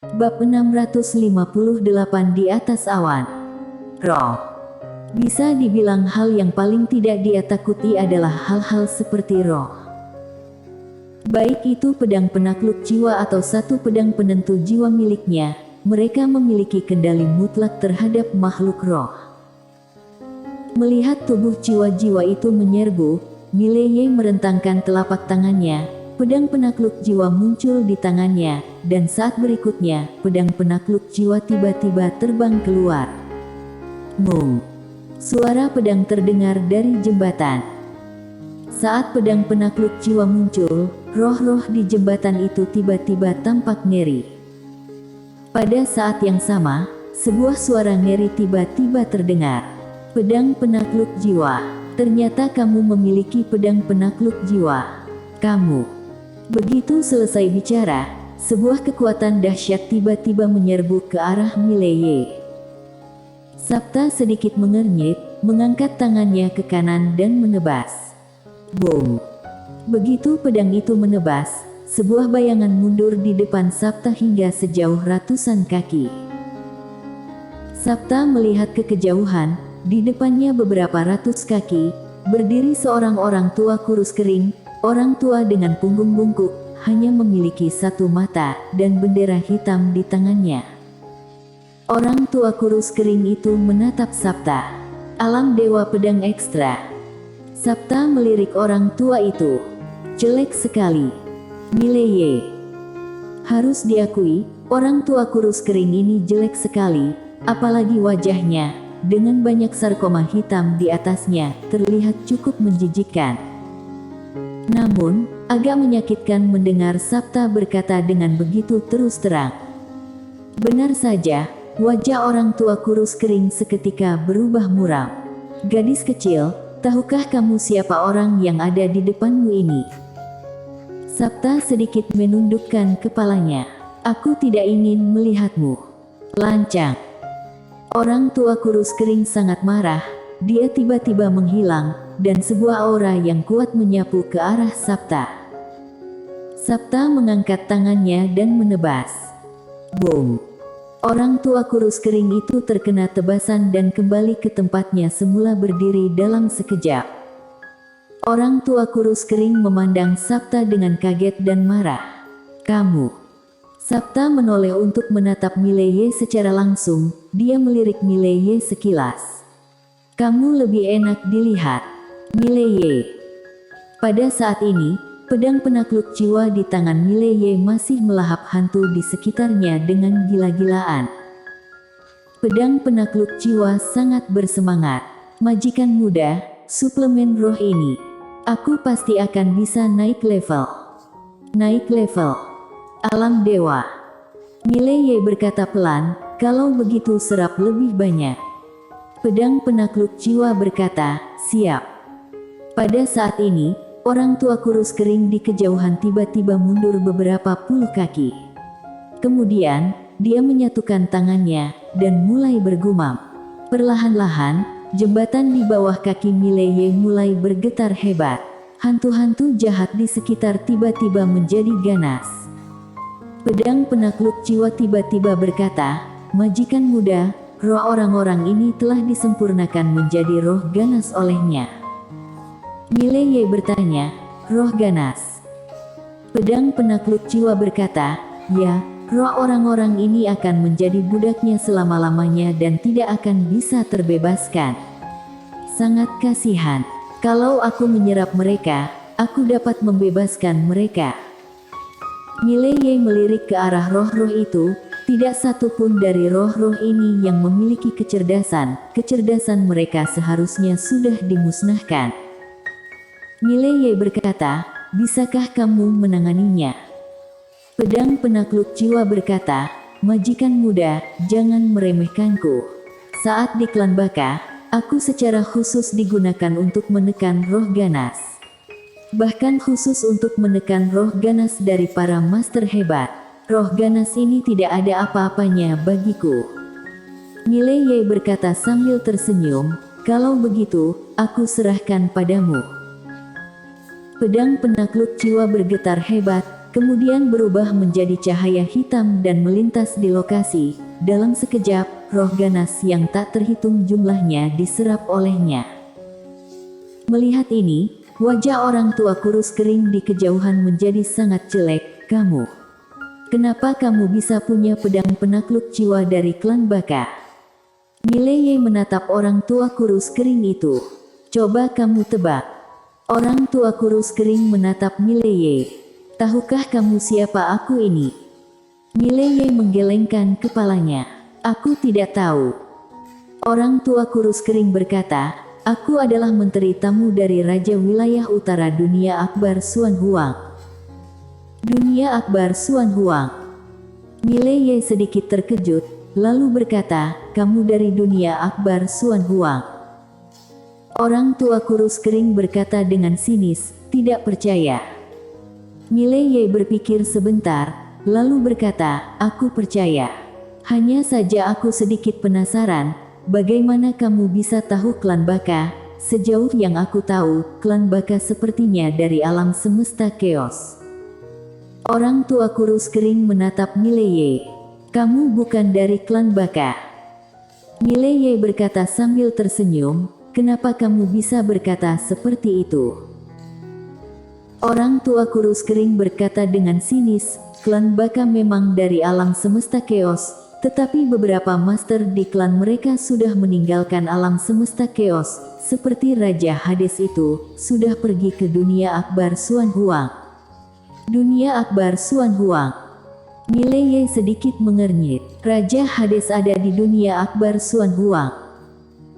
Bab 658 di atas awan. Roh. Bisa dibilang hal yang paling tidak dia takuti adalah hal-hal seperti roh. Baik itu pedang penakluk jiwa atau satu pedang penentu jiwa miliknya, mereka memiliki kendali mutlak terhadap makhluk roh. Melihat tubuh jiwa-jiwa itu menyerbu, Mileye merentangkan telapak tangannya, pedang penakluk jiwa muncul di tangannya, dan saat berikutnya, pedang penakluk jiwa tiba-tiba terbang keluar. Mung. Suara pedang terdengar dari jembatan. Saat pedang penakluk jiwa muncul, roh-roh di jembatan itu tiba-tiba tampak ngeri. Pada saat yang sama, sebuah suara ngeri tiba-tiba terdengar. Pedang penakluk jiwa. Ternyata kamu memiliki pedang penakluk jiwa. Kamu. Begitu selesai bicara, sebuah kekuatan dahsyat tiba-tiba menyerbu ke arah Mileye. Sabta sedikit mengernyit, mengangkat tangannya ke kanan dan menebas. Boom. Begitu pedang itu menebas, sebuah bayangan mundur di depan Sabta hingga sejauh ratusan kaki. Sabta melihat ke kejauhan, di depannya beberapa ratus kaki, berdiri seorang orang tua kurus kering, orang tua dengan punggung bungkuk, hanya memiliki satu mata, dan bendera hitam di tangannya. Orang tua kurus kering itu menatap Sabta. Alam dewa pedang ekstra. Sabta melirik orang tua itu. Jelek sekali. Mileye. Harus diakui, orang tua kurus kering ini jelek sekali, apalagi wajahnya, dengan banyak sarkoma hitam di atasnya, terlihat cukup menjijikkan. Namun, agak menyakitkan mendengar Sabta berkata dengan begitu terus terang. Benar saja, wajah orang tua kurus kering seketika berubah muram. Gadis kecil, tahukah kamu siapa orang yang ada di depanmu ini? Sabta sedikit menundukkan kepalanya. Aku tidak ingin melihatmu. Lancang. Orang tua kurus kering sangat marah, dia tiba-tiba menghilang, dan sebuah aura yang kuat menyapu ke arah Sabta. Sabta mengangkat tangannya dan menebas. Boom. Orang tua kurus kering itu terkena tebasan dan kembali ke tempatnya semula berdiri dalam sekejap. Orang tua kurus kering memandang Sabta dengan kaget dan marah. Kamu. Sabta menoleh untuk menatap Mileye secara langsung, dia melirik Mileye sekilas. Kamu lebih enak dilihat. Mileye. Pada saat ini, pedang penakluk jiwa di tangan Mileye masih melahap hantu di sekitarnya dengan gila-gilaan. Pedang penakluk jiwa sangat bersemangat. Majikan muda, suplemen roh ini. Aku pasti akan bisa naik level. Naik level. Alam dewa. Mileye berkata pelan, kalau begitu serap lebih banyak. Pedang penakluk jiwa berkata, siap. Pada saat ini, orang tua kurus kering di kejauhan tiba-tiba mundur beberapa puluh kaki. Kemudian, dia menyatukan tangannya, dan mulai bergumam. Perlahan-lahan, jembatan di bawah kaki Mileye mulai bergetar hebat. Hantu-hantu jahat di sekitar tiba-tiba menjadi ganas. Pedang penakluk jiwa tiba-tiba berkata, majikan muda, roh orang-orang ini telah disempurnakan menjadi roh ganas olehnya. Mileye bertanya, roh ganas. Pedang penakluk jiwa berkata, ya, roh orang-orang ini akan menjadi budaknya selama-lamanya dan tidak akan bisa terbebaskan. Sangat kasihan. Kalau aku menyerap mereka, aku dapat membebaskan mereka. Mileye melirik ke arah roh-roh itu, tidak satu pun dari roh-roh ini yang memiliki kecerdasan, kecerdasan mereka seharusnya sudah dimusnahkan. Mileye berkata, bisakah kamu menanganinya? Pedang penakluk jiwa berkata, majikan muda, jangan meremehkanku. Saat di klan Baka, aku secara khusus digunakan untuk menekan roh ganas. Bahkan khusus untuk menekan roh ganas dari para master hebat. Roh ganas ini tidak ada apa-apanya bagiku. Mileye berkata sambil tersenyum, kalau begitu, aku serahkan padamu. Pedang penakluk jiwa bergetar hebat, kemudian berubah menjadi cahaya hitam dan melintas di lokasi. Dalam sekejap, roh ganas yang tak terhitung jumlahnya diserap olehnya. Melihat ini, wajah orang tua kurus kering di kejauhan menjadi sangat jelek. Kamu, kenapa kamu bisa punya pedang penakluk jiwa dari klan Baka? Mileye menatap orang tua kurus kering itu. Coba kamu tebak. Orang tua kurus kering menatap Mileye. Tahukah kamu siapa aku ini? Mileye menggelengkan kepalanya. Aku tidak tahu. Orang tua kurus kering berkata, aku adalah menteri tamu dari Raja Wilayah Utara Dunia Akbar Suan Huang. Dunia Akbar Suan Huang. Mileye sedikit terkejut. Lalu berkata, kamu dari dunia Akbar Suan Huang. Orang tua kurus kering berkata dengan sinis, tidak percaya. Mileye berpikir sebentar, lalu berkata, aku percaya. Hanya saja aku sedikit penasaran, bagaimana kamu bisa tahu klan Baka? Sejauh yang aku tahu, klan Baka sepertinya dari alam semesta chaos. Orang tua kurus kering menatap Mileye. Kamu bukan dari klan Baka. Mileye berkata sambil tersenyum, kenapa kamu bisa berkata seperti itu? Orang tua kurus kering berkata dengan sinis, klan Baka memang dari alam semesta chaos, tetapi beberapa master di klan mereka sudah meninggalkan alam semesta chaos, seperti Raja Hades itu, sudah pergi ke dunia Akbar Suan Huang. Dunia Akbar Suan Huang. Mileye sedikit mengernyit. Raja Hades ada di dunia Akbar Suan Huang.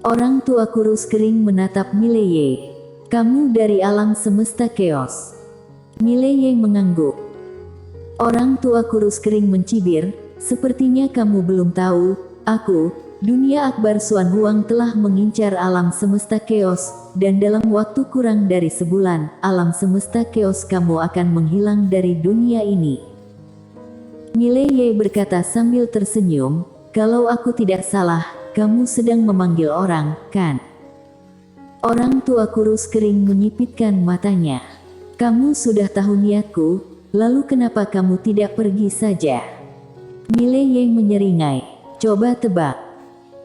Orang tua kurus kering menatap Mileye. Kamu dari alam semesta chaos. Mileye mengangguk. Orang tua kurus kering mencibir, sepertinya kamu belum tahu, aku, dunia Akbar Suan Huang telah mengincar alam semesta chaos, dan dalam waktu kurang dari sebulan, alam semesta chaos kamu akan menghilang dari dunia ini. Mileye berkata sambil tersenyum, kalau aku tidak salah, kamu sedang memanggil orang, kan? Orang tua kurus kering menyipitkan matanya. Kamu sudah tahu niatku, lalu kenapa kamu tidak pergi saja? Mileye menyeringai. Coba tebak.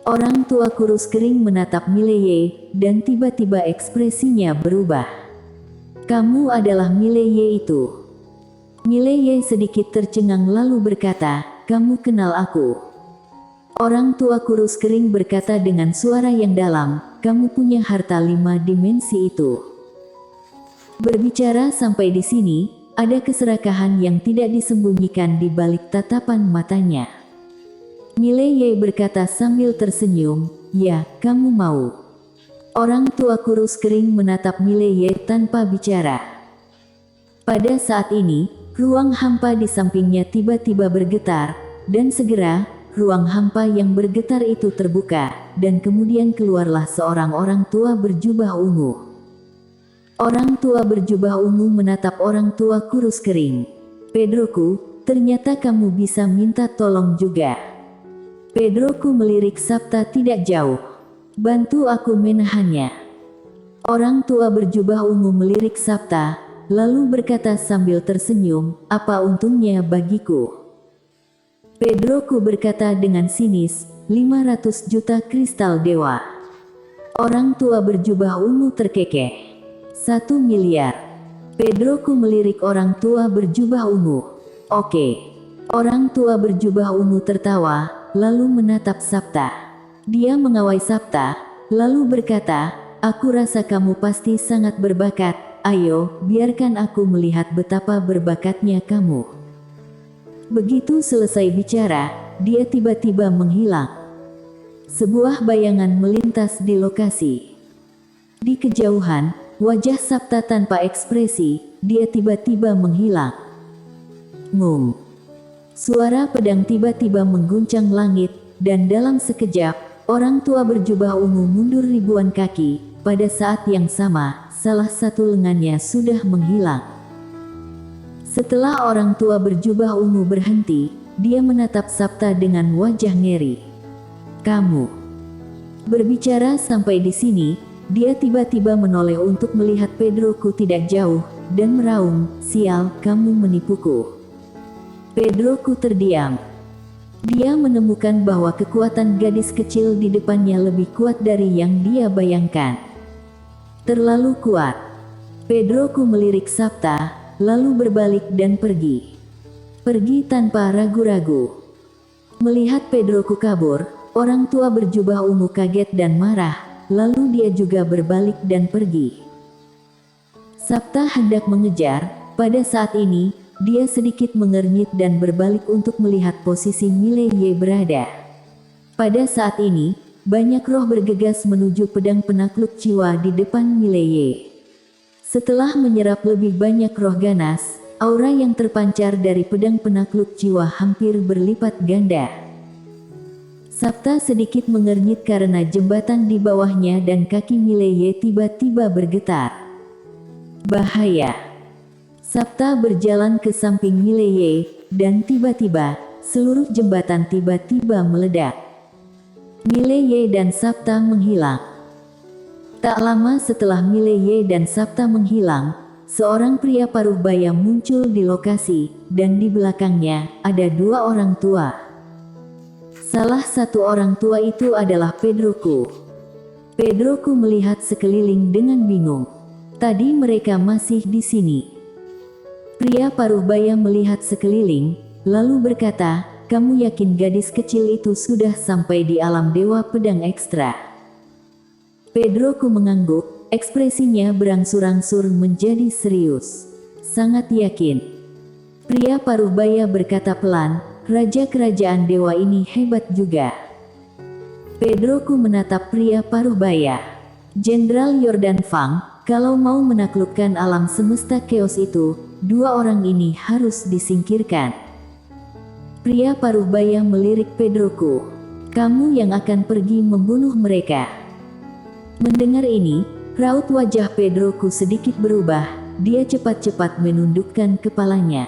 Orang tua kurus kering menatap Mileye, dan tiba-tiba ekspresinya berubah. Kamu adalah Mileye itu. Mileye sedikit tercengang lalu berkata, kamu kenal aku. Orang tua kurus kering berkata dengan suara yang dalam, kamu punya harta 5 dimensi itu. Berbicara sampai di sini, ada keserakahan yang tidak disembunyikan di balik tatapan matanya. Mileye berkata sambil tersenyum, ya, kamu mau. Orang tua kurus kering menatap Mileye tanpa bicara. Pada saat ini, ruang hampa di sampingnya tiba-tiba bergetar, dan segera, ruang hampa yang bergetar itu terbuka, dan kemudian keluarlah seorang orang tua berjubah ungu. Orang tua berjubah ungu menatap orang tua kurus kering. Pedroku, ternyata kamu bisa minta tolong juga. Pedroku melirik Sabta tidak jauh. Bantu aku menahannya. Orang tua berjubah ungu melirik Sabta, lalu berkata sambil tersenyum, apa untungnya bagiku? Pedroku berkata dengan sinis, 500 juta kristal dewa. Orang tua berjubah ungu terkekeh. 1 miliar. Pedroku melirik orang tua berjubah ungu. Oke. Orang tua berjubah ungu tertawa, lalu menatap Sabta. Dia mengawai Sabta, lalu berkata, aku rasa kamu pasti sangat berbakat. Ayo, biarkan aku melihat betapa berbakatnya kamu. Begitu selesai bicara, dia tiba-tiba menghilang. Sebuah bayangan melintas di lokasi. Di kejauhan, wajah Sabta tanpa ekspresi, dia tiba-tiba menghilang. Ngung. Suara pedang tiba-tiba mengguncang langit, dan dalam sekejap, orang tua berjubah ungu mundur ribuan kaki. Pada saat yang sama, salah satu lengannya sudah menghilang. Setelah orang tua berjubah ungu berhenti, dia menatap Sabta dengan wajah ngeri. Kamu. Berbicara sampai di sini, dia tiba-tiba menoleh untuk melihat Pedroku tidak jauh, dan meraung, "Sial, kamu menipuku." Pedroku terdiam. Dia menemukan bahwa kekuatan gadis kecil di depannya lebih kuat dari yang dia bayangkan. Terlalu kuat. Pedroku melirik Sabta, lalu berbalik dan pergi. Pergi tanpa ragu-ragu. Melihat Pedroku kabur, orang tua berjubah ungu kaget dan marah, lalu dia juga berbalik dan pergi. Sabta hendak mengejar, pada saat ini, dia sedikit mengernyit dan berbalik untuk melihat posisi Mileye berada. Pada saat ini, banyak roh bergegas menuju pedang penakluk jiwa di depan Mileye. Setelah menyerap lebih banyak roh ganas, aura yang terpancar dari pedang penakluk jiwa hampir berlipat ganda. Sabta sedikit mengernyit karena jembatan di bawahnya dan kaki Mileye tiba-tiba bergetar. Bahaya! Sabta berjalan ke samping Mileye, dan tiba-tiba, seluruh jembatan tiba-tiba meledak. Mileye dan Sabta menghilang. Tak lama setelah Mileye dan Sabta menghilang, seorang pria paruh baya muncul di lokasi, dan di belakangnya, ada dua orang tua. Salah satu orang tua itu adalah Pedroku. Pedroku melihat sekeliling dengan bingung. Tadi mereka masih di sini. Pria paruh baya melihat sekeliling, lalu berkata, "Kamu yakin gadis kecil itu sudah sampai di alam dewa pedang ekstra?" Pedroku mengangguk, ekspresinya berangsur-angsur menjadi serius. "Sangat yakin." Pria paruh baya berkata pelan, "Raja kerajaan dewa ini hebat juga." Pedroku menatap pria paruh baya. "Jenderal Yordan Fang, kalau mau menaklukkan alam semesta chaos itu, dua orang ini harus disingkirkan." Pria paruh baya melirik Pedroku. "Kamu yang akan pergi membunuh mereka." Mendengar ini, raut wajah Pedroku sedikit berubah. Dia cepat-cepat menundukkan kepalanya.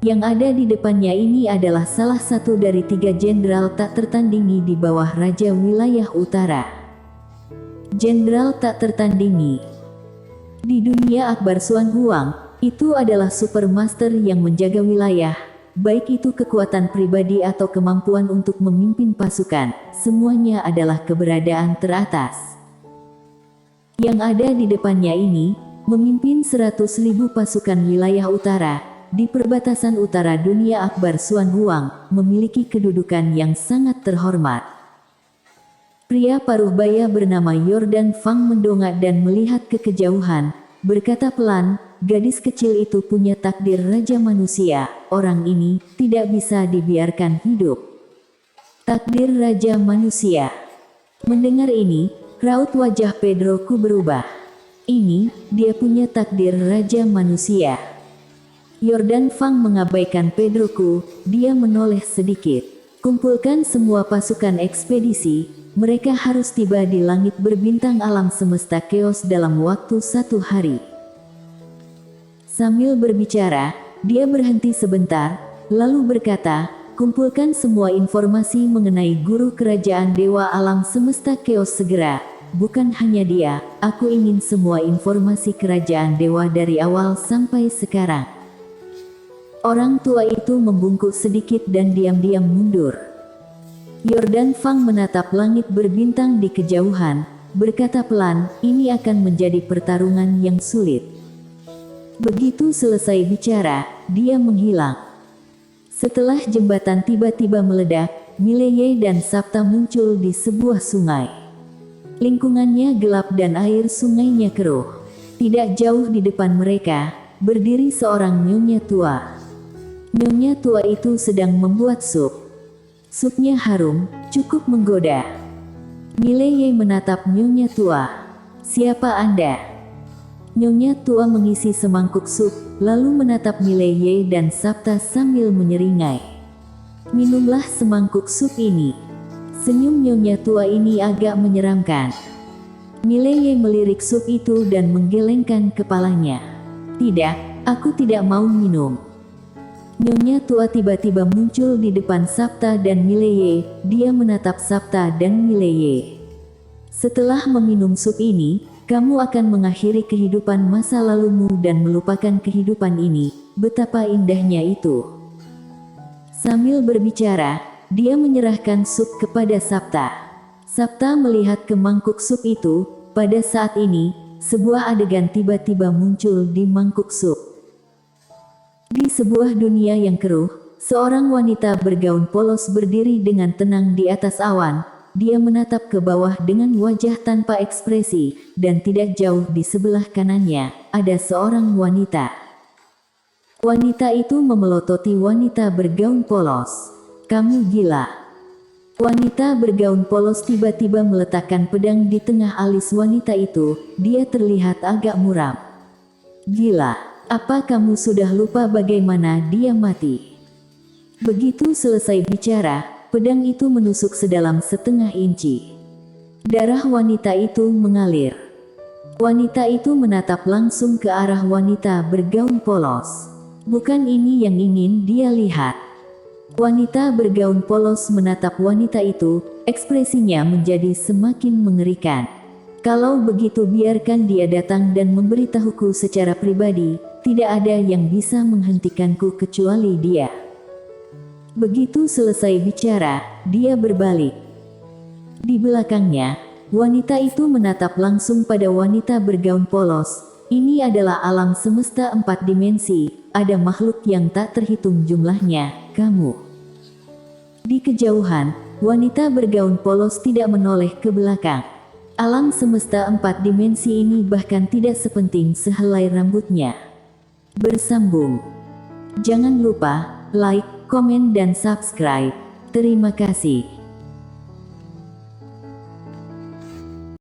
Yang ada di depannya ini adalah salah satu dari 3 jenderal tak tertandingi di bawah Raja Wilayah Utara. Jenderal tak tertandingi. Di dunia Akbar Suan Huang, itu adalah supermaster yang menjaga wilayah, baik itu kekuatan pribadi atau kemampuan untuk memimpin pasukan, semuanya adalah keberadaan teratas. Yang ada di depannya ini, memimpin 100.000 pasukan wilayah utara, di perbatasan utara dunia Akbar Suan Huang, memiliki kedudukan yang sangat terhormat. Pria paruh baya bernama Yordan Fang mendongak dan melihat ke kejauhan, berkata pelan, "Gadis kecil itu punya takdir raja manusia, orang ini tidak bisa dibiarkan hidup." Takdir raja manusia. Mendengar ini, raut wajah Pedroku berubah. Ini, dia punya takdir raja manusia. Yordan Fang mengabaikan Pedroku, dia menoleh sedikit. "Kumpulkan semua pasukan ekspedisi. Mereka harus tiba di langit berbintang alam semesta chaos dalam waktu 1 hari." Sambil berbicara, dia berhenti sebentar, lalu berkata, "Kumpulkan semua informasi mengenai guru kerajaan dewa alam semesta chaos segera. Bukan hanya dia, aku ingin semua informasi kerajaan dewa dari awal sampai sekarang." Orang tua itu membungkuk sedikit dan diam-diam mundur. Yordan Fang menatap langit berbintang di kejauhan, berkata pelan, "Ini akan menjadi pertarungan yang sulit." Begitu selesai bicara, dia menghilang. Setelah jembatan tiba-tiba meledak, Mileye dan Sabta muncul di sebuah sungai. Lingkungannya gelap dan air sungainya keruh. Tidak jauh di depan mereka, berdiri seorang nyonya tua. Nyonya tua itu sedang membuat sup. Supnya harum, cukup menggoda. Mileye menatap nyonya tua. "Siapa Anda?" Nyonya tua mengisi semangkuk sup, lalu menatap Mileye dan Sabta sambil menyeringai. "Minumlah semangkuk sup ini." Senyum nyonya tua ini agak menyeramkan. Mileye melirik sup itu dan menggelengkan kepalanya. "Tidak, aku tidak mau minum." Nyonya tua tiba-tiba muncul di depan Sabta dan Mileye. Dia menatap Sabta dan Mileye. Setelah meminum sup ini, Kamu akan mengakhiri kehidupan masa lalumu dan melupakan kehidupan ini. Betapa indahnya itu. Sambil berbicara, dia menyerahkan sup kepada Sapta. Sapta melihat ke mangkuk sup itu. Pada saat ini, sebuah adegan tiba-tiba muncul di mangkuk sup. Di sebuah dunia yang keruh, seorang wanita bergaun polos berdiri dengan tenang di atas awan. Dia menatap ke bawah dengan wajah tanpa ekspresi, dan tidak jauh di sebelah kanannya, ada seorang wanita. Wanita itu memelototi wanita bergaun polos. Kamu gila. Wanita bergaun polos tiba-tiba meletakkan pedang di tengah alis wanita itu. Dia terlihat agak muram. Gila, apa kamu sudah lupa bagaimana dia mati? Begitu selesai bicara, pedang itu menusuk sedalam setengah inci. Darah wanita itu mengalir. Wanita itu menatap langsung ke arah wanita bergaun polos. Bukan ini yang ingin dia lihat. Wanita bergaun polos menatap wanita itu, ekspresinya menjadi semakin mengerikan. Kalau begitu biarkan dia datang dan memberitahuku secara pribadi, tidak ada yang bisa menghentikanku kecuali dia. Begitu selesai bicara, dia berbalik. Di belakangnya, wanita itu menatap langsung pada wanita bergaun polos. Ini adalah alam semesta 4 dimensi, ada makhluk yang tak terhitung jumlahnya, kamu. Di kejauhan, wanita bergaun polos tidak menoleh ke belakang. Alam semesta 4 dimensi ini bahkan tidak sepenting sehelai rambutnya. Bersambung. Jangan lupa like, komen dan subscribe. Terima kasih.